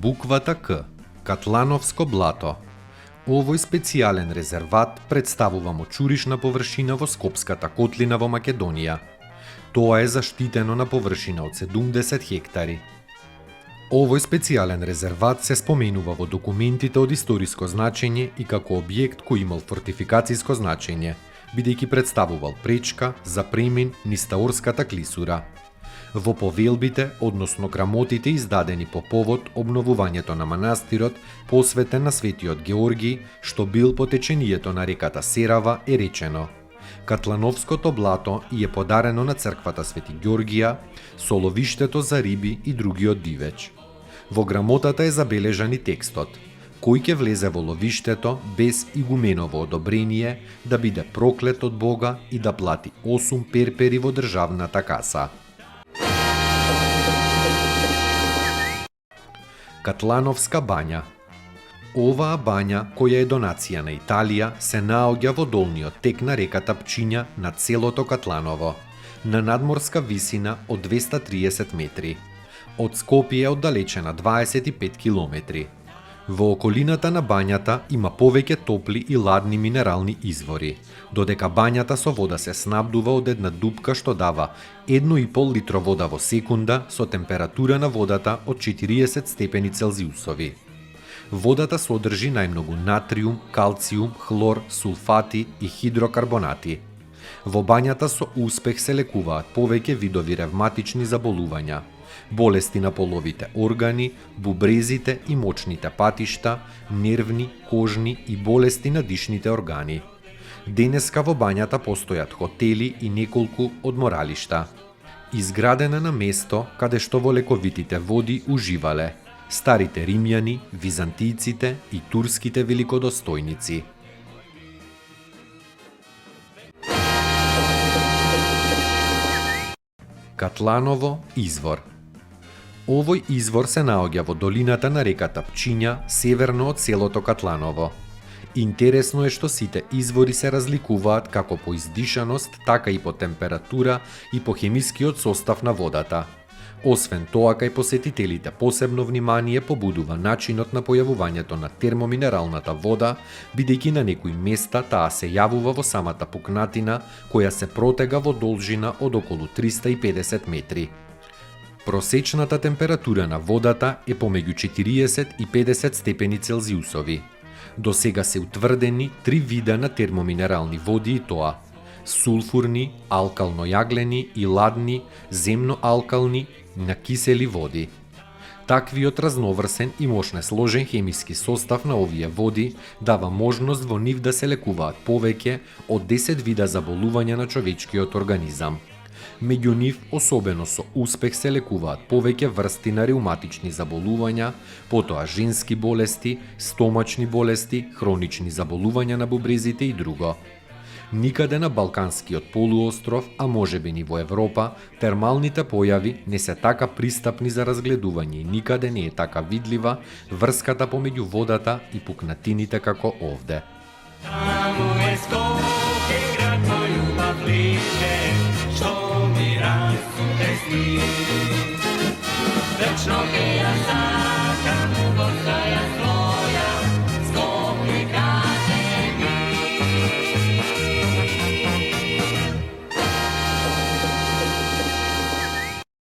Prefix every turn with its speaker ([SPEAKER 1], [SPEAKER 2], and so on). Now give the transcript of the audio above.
[SPEAKER 1] буквата К. Катлановско блато. Овој специјален резерват представува мочуришна површина во Скопската котлина во Македонија. Тоа е заштитено на површина од 70 хектари. Овој специјален резерват се споменува во документите од историско значење и како објект кој имал фортификацијско значење, бидејќи представувал пречка за премин низ Таорската клисура. Во повелбите, односно грамотите издадени по повод обновувањето на манастирот, посветен на светиот Георгиј, што бил по течението на реката Серава, е речено: Катлановското блато и е подарено на црквата Свети Ѓоргија со ловиштето за риби и другиот дивеч. Во грамотата е забележан и текстот: кој ќе влезе во ловиштето без игуменово одобрение да биде проклет од Бога и да плати 8 перпери во државната каса. Катлановска бања. Оваа бања, која е донација на Италија, се наоѓа во долниот тек на реката Пчиња на целото Катланово, на надморска висина од 230 метри. Од Скопје е оддалечена 25 километри. Во околината на бањата има повеќе топли и ладни минерални извори, додека бањата со вода се снабдува од една дупка што дава 1,5 литро вода во секунда со температура на водата од 40 степени Целзиусови. Водата содржи најмногу натриум, калциум, хлор, сулфати и хидрокарбонати. Во бањата со успех се лекуваат повеќе видови ревматични заболувања, болести на половите органи, бубрезите и мочните патишта, нервни, кожни и болести на дишните органи. Денеска во бањата постојат хотели и неколку одморалишта. Изградена на место каде што во лековитите води уживале старите римјани, византијците и турските великодостојници. Катланово извор. Овој извор се наоѓа во долината на реката Пчиња, северно од селото Катланово. Интересно е што сите извори се разликуваат како по издишаност, така и по температура и по хемискиот состав на водата. Освен тоа, кај посетителите посебно внимание побудува начинот на појавувањето на термоминералната вода, бидејќи на некои места таа се јавува во самата пукнатина, која се протега во должина од околу 350 метри. Просечната температура на водата е помеѓу 40 и 50 степени Целзиусови. До сега се утврдени 3 вида на термоминерални води и тоа: сулфурни, алкално-јаглени и ладни, земно-алкални, на кисели води. Таквиот разноврсен и мощне сложен хемиски состав на овие води дава можност во нив да се лекуваат повеќе од 10 вида заболувања на човечкиот организам. Меѓу нив особено со успех се лекуваат повеќе врсти на реуматични заболувања, потоа женски болести, стомачни болести, хронични заболувања на бубрезите и друго. Никаде на Балканскиот полуостров, а можеби ни во Европа, термалните појави не се така пристапни за разгледување и никаде не е така видлива врската помеѓу водата и пукнатините како овде.
[SPEAKER 2] Таму е Скопје, град мој љубав лише, што ми расуте сни. Вечно ке ја сакам, во саја